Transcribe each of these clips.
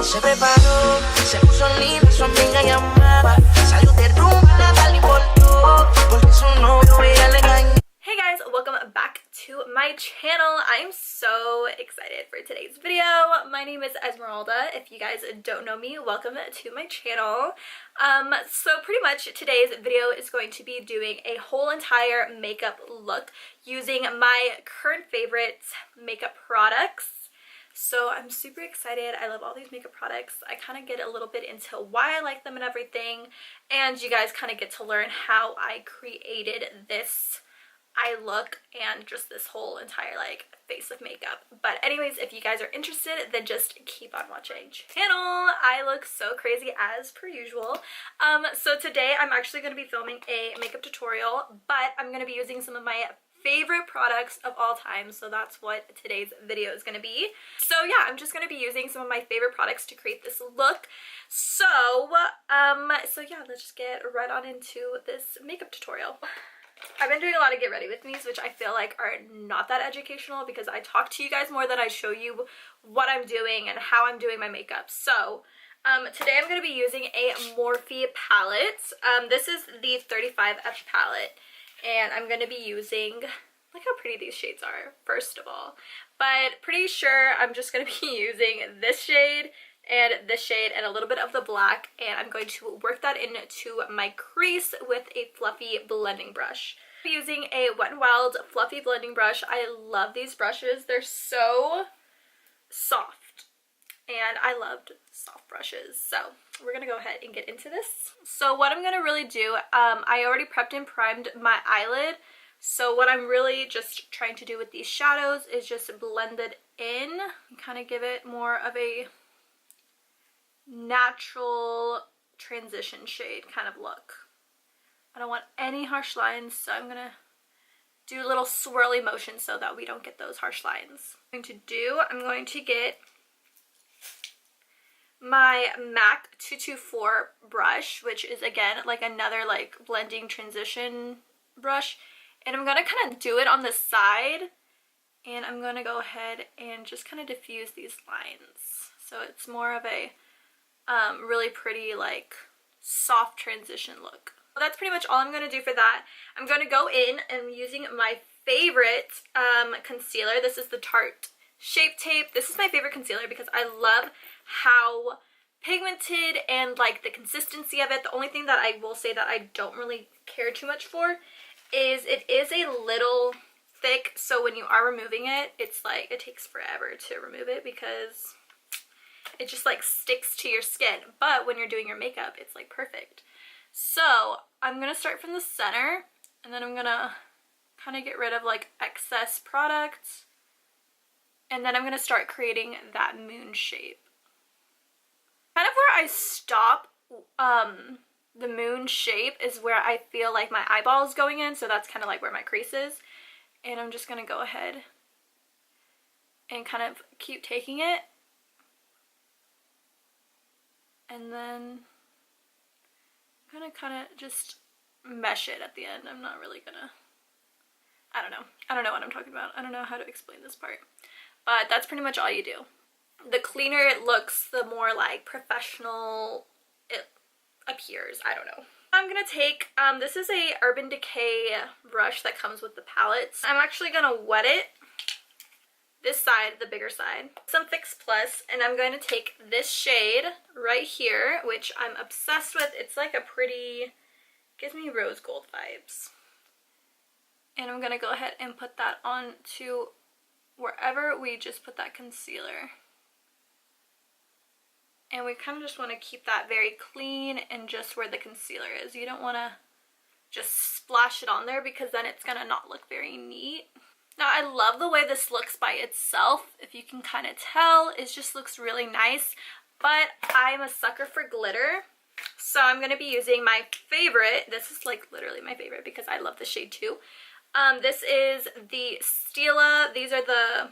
Se preparó, se puso linda, su amiga llamaba. Salió de rumba, nada le importó, porque su novio ella le engañó. Hey guys, welcome back to my channel. I am so excited for today's video. My name is Esmeralda. If you guys don't know me, welcome to my channel. So pretty much today's video is going to be doing a whole entire makeup look using my current favorite makeup products. So I'm super excited. I love all these makeup products. I kind of get a little bit into why I like them and everything, and you guys kind of get to learn how I created this eye look and just this whole entire like face of makeup. But anyways, if you guys are interested, then just keep on watching channel. I look so crazy as per usual. So today I'm actually going to be filming a makeup tutorial, but I'm going to be using some of my favorite products of all time, so that's what today's video is going to be. So yeah, I'm just going to be using some of my favorite products to create this look. So yeah, let's just get right on into this makeup tutorial. I've been doing a lot of get ready with me's, which I feel like are not that educational because I talk to you guys more than I show you what I'm doing and how I'm doing my makeup. So today I'm going to be using a Morphe palette. This is the 35F palette, and I'm going to be using, look how pretty these shades are, first of all. But pretty sure I'm just going to be using this shade and a little bit of the black, and I'm going to work that into my crease with a fluffy blending brush. I'm using a Wet n Wild fluffy blending brush. I love these brushes. They're so soft, and I loved soft brushes. So we're gonna go ahead and get into this. So what I'm gonna really do, I already prepped and primed my eyelid. So what I'm really just trying to do with these shadows is just blend it in and kind of give it more of a natural transition shade kind of look. I don't want any harsh lines, so I'm gonna do a little swirly motion so that we don't get those harsh lines. I'm going to get my MAC 224 brush, which is again like another like blending transition brush, and I'm gonna kind of do it on the side, and I'm gonna go ahead and just kind of diffuse these lines so it's more of a really pretty like soft transition look. Well, that's pretty much all I'm going to do for that. I'm going to go in and using my favorite concealer. This is the Tarte Shape Tape. This is my favorite concealer because I love how pigmented and like the consistency of it. The only thing that I will say that I don't really care too much for is it is a little thick, so when you are removing it, it's like it takes forever to remove it because it just like sticks to your skin. But when you're doing your makeup, it's like perfect. So I'm gonna start from the center, and then I'm gonna kind of get rid of like excess products, and then I'm gonna start creating that moon shape. Kind of where I stop the moon shape is where I feel like my eyeball is going in, so that's kind of like where my crease is. And I'm just gonna go ahead and kind of keep taking it, and then I'm gonna kind of just mesh it at the end. I'm not really gonna, I don't know what I'm talking about. I don't know how to explain this part, but that's pretty much all you do. The cleaner it looks, the more like professional it appears. I don't know. I'm gonna take, this is a Urban Decay brush that comes with the palettes. I'm actually gonna wet it, this side, the bigger side, some Fix Plus, and I'm going to take this shade right here, which I'm obsessed with. It's like a pretty, gives me rose gold vibes. And I'm going to go ahead and put that on to wherever we just put that concealer. And we kind of just want to keep that very clean and just where the concealer is. You don't want to just splash it on there because then it's going to not look very neat. Now I love the way this looks by itself. If you can kind of tell, it just looks really nice, but I'm a sucker for glitter. So I'm going to be using my favorite. This is like literally my favorite because I love the shade too. This is the Stila. These are the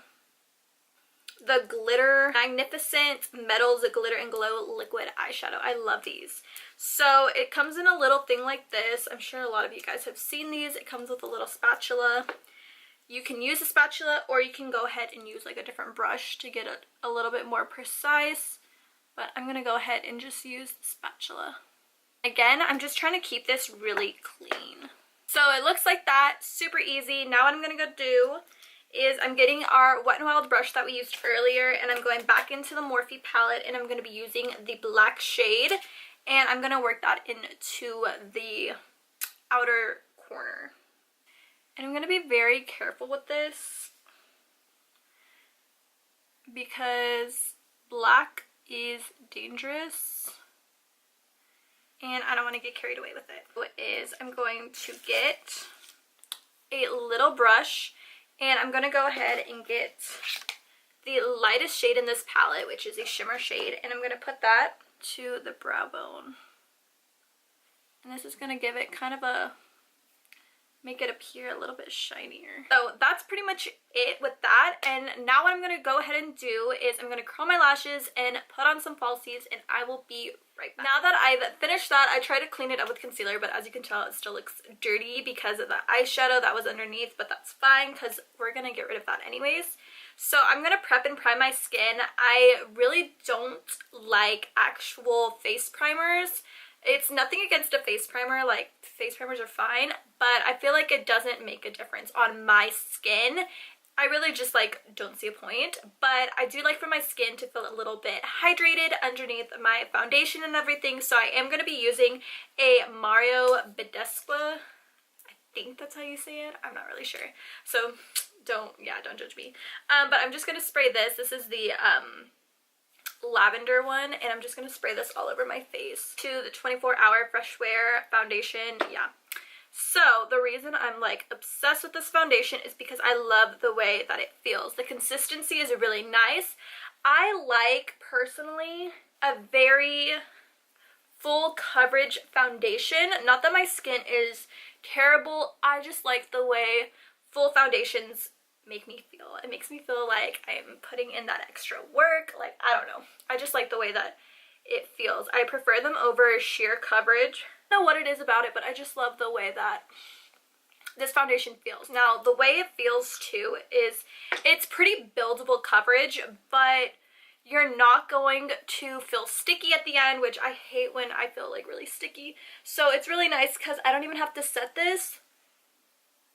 Glitter Magnificent Metals Glitter and Glow Liquid Eyeshadow. I love these. So it comes in a little thing like this. I'm sure a lot of you guys have seen these. It comes with a little spatula. You can use a spatula, or you can go ahead and use like a different brush to get it a little bit more precise. But I'm gonna go ahead and just use the spatula. Again, I'm just trying to keep this really clean. So it looks like that, super easy. Now what I'm gonna go do is I'm getting our Wet n Wild brush that we used earlier, and I'm going back into the Morphe palette, and I'm going to be using the black shade, and I'm going to work that into the outer corner. And I'm going to be very careful with this because black is dangerous and I don't want to get carried away with it. What is, I'm going to get a little brush, and I'm going to go ahead and get the lightest shade in this palette, which is a shimmer shade, and I'm going to put that to the brow bone. And this is going to give it kind of a, make it appear a little bit shinier. So that's pretty much it with that. And now what I'm going to go ahead and do is I'm going to curl my lashes and put on some falsies, and I will be right back. Now that I've finished that, I tried to clean it up with concealer, but as you can tell, it still looks dirty because of the eyeshadow that was underneath, but that's fine because we're going to get rid of that anyways. So I'm going to prep and prime my skin. I really don't like actual face primers. It's nothing against a face primer, like face primers are fine, but I feel like it doesn't make a difference on my skin. I really just like don't see a point, but I do like for my skin to feel a little bit hydrated underneath my foundation and everything, so I am going to be using a Mario Badescu. I think that's how you say it. I'm not really sure. So don't judge me. But I'm just going to spray this. This is the lavender one, and I'm just going to spray this all over my face. To the 24-hour Fresh Wear foundation. Yeah. So the reason I'm like obsessed with this foundation is because I love the way that it feels. The consistency is really nice. I like personally a very full coverage foundation. Not that my skin is terrible, I just like the way full foundations make me feel. It makes me feel like I'm putting in that extra work. Like, I don't know. I just like the way that it feels. I prefer them over sheer coverage. I don't know what it is about it, but I just love the way that this foundation feels. Now, the way it feels too is it's pretty buildable coverage, but you're not going to feel sticky at the end, which I hate when I feel like really sticky. So it's really nice because I don't even have to set this,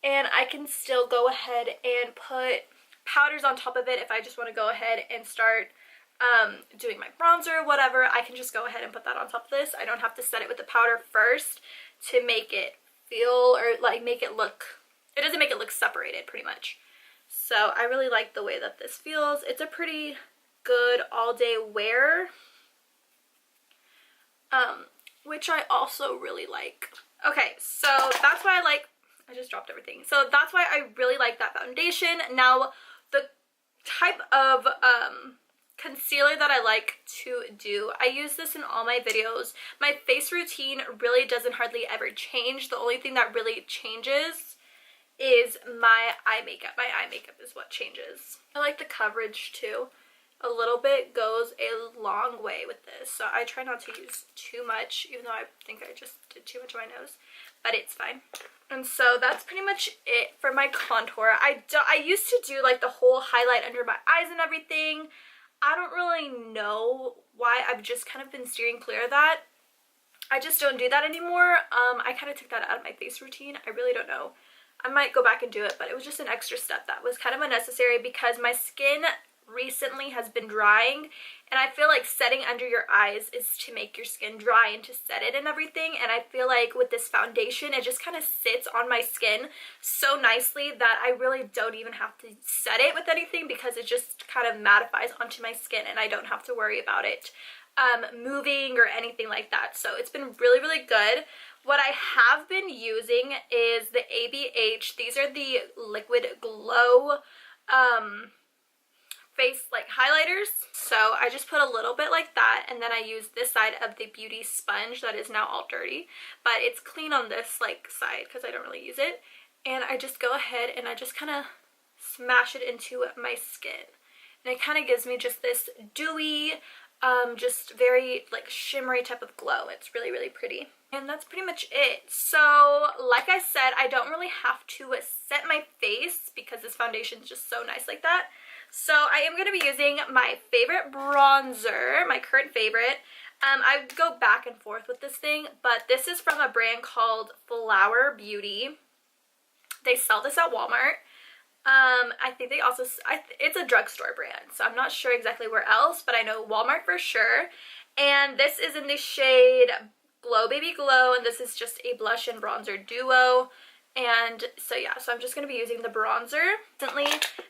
and I can still go ahead and put powders on top of it if I just want to go ahead and start doing my bronzer or whatever. I can just go ahead and put that on top of this. I don't have to set it with the powder first to make it feel, or like make it look, it doesn't make it look separated pretty much. So I really like the way that this feels. It's a pretty good all day wear, which I also really like. Okay, so that's why I just dropped everything. So that's why I really like that foundation. Now, the type of concealer that I like to do, I use this in all my videos. My face routine really doesn't hardly ever change. The only thing that really changes is my eye makeup. My eye makeup is what changes. I like the coverage too. A little bit goes a long way with this, so I try not to use too much, even though I think I just did too much on my nose, but it's fine. And so that's pretty much it for my contour. I used to do like the whole highlight under my eyes and everything. I don't really know why. I've just kind of been steering clear of that. I just don't do that anymore. I kind of took that out of my face routine. I really don't know. I might go back and do it, but it was just an extra step that was kind of unnecessary because my skin recently has been drying, and I feel like setting under your eyes is to make your skin dry and to set it and everything, and I feel like with this foundation it just kind of sits on my skin so nicely that I really don't even have to set it with anything because it just kind of mattifies onto my skin and I don't have to worry about it moving or anything like that. So it's been really, really good. What I have been using is the ABH. These are the Liquid Glow face like highlighters. So I just put a little bit like that, and then I use this side of the beauty sponge that is now all dirty, but it's clean on this like side because I don't really use it, and I just go ahead and I just kind of smash it into my skin, and it kind of gives me just this dewy just very like shimmery type of glow. It's really, really pretty. And that's pretty much it. So like I said, I don't really have to set my face because this foundation is just so nice like that. So I am going to be using my favorite bronzer, my current favorite. I go back and forth with this thing, but this is from a brand called Flower Beauty. They sell this at Walmart. I think they also, it's a drugstore brand, so I'm not sure exactly where else, but I know Walmart for sure. And this is in the shade Glow Baby Glow, and this is just a blush and bronzer duo. And so yeah, so I'm just going to be using the bronzer. Recently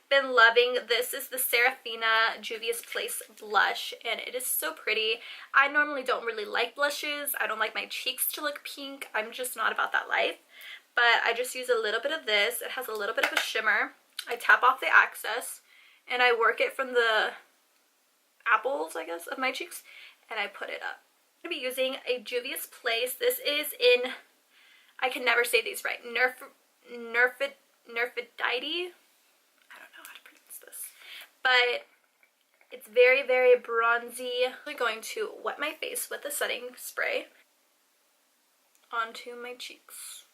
been loving this. Is the Serafina Juvias Place blush, and it is so pretty. I normally don't really like blushes. I don't like my cheeks to look pink. I'm just not about that life. But I just use a little bit of this. It has a little bit of a shimmer. I tap off the excess, and I work it from the apples, I guess, of my cheeks, and I put it up. I'm going to be using a Juvias Place. This is in, I can never say these right, nerfatiti. I don't know how to pronounce this. But it's very, very bronzy. I'm going to wet my face with the setting spray onto my cheeks.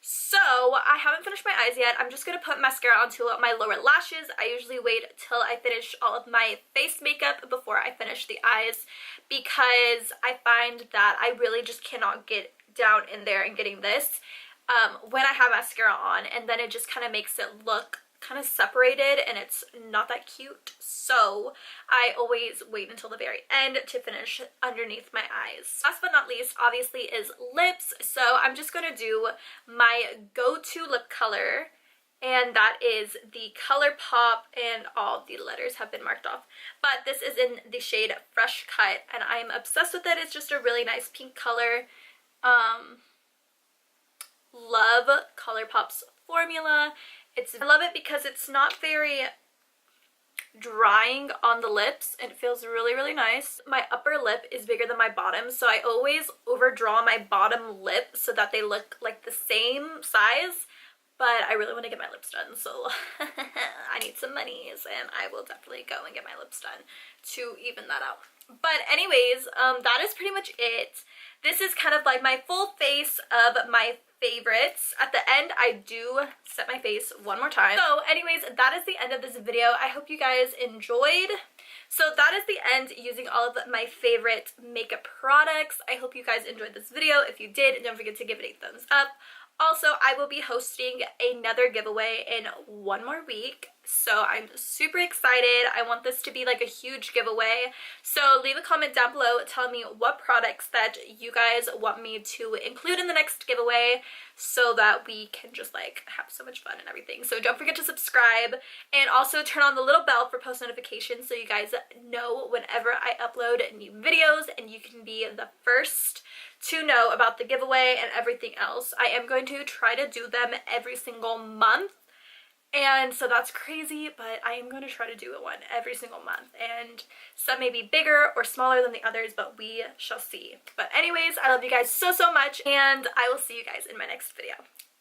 So I haven't finished my eyes yet. I'm just going to put mascara onto my lower lashes. I usually wait till I finish all of my face makeup before I finish the eyes, because I find that I really just cannot get down in there and getting this when I have mascara on, and then it just kind of makes it look kind of separated, and it's not that cute. So I always wait until the very end to finish underneath my eyes. Last but not least, obviously, is lips. So I'm just going to do my go-to lip color, and that is the ColourPop, and all the letters have been marked off. But this is in the shade Fresh Cut, and I'm obsessed with it. It's just a really nice pink color. Love ColourPop's formula. I love it because it's not very drying on the lips, and it feels really, really nice. My upper lip is bigger than my bottom, so I always overdraw my bottom lip so that they look like the same size, but I really want to get my lips done, so I need some monies, and I will definitely go and get my lips done to even that out. But anyways, that is pretty much it. This is kind of like my full face of my favorites. At the end, I do set my face one more time. So anyways, that is the end of this video. I hope you guys enjoyed. So that is the end using all of my favorite makeup products. I hope you guys enjoyed this video. If you did, don't forget to give it a thumbs up. Also, I will be hosting another giveaway in one more week, so I'm super excited. I want this to be like a huge giveaway. So leave a comment down below telling me what products that you guys want me to include in the next giveaway, so that we can just like have so much fun and everything. So don't forget to subscribe, and also turn on the little bell for post notifications so you guys know whenever I upload new videos, and you can be the first to know about the giveaway and everything else. I am going to try to do them every single month, and so that's crazy, but I am going to try to do one every single month, and some may be bigger or smaller than the others, but we shall see. But anyways, I love you guys so, so much, and I will see you guys in my next video.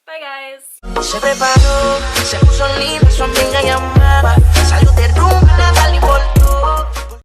Bye guys! Se preparó, se puso linda, su amiga llamaba, salió de rumba, la Dali voltó.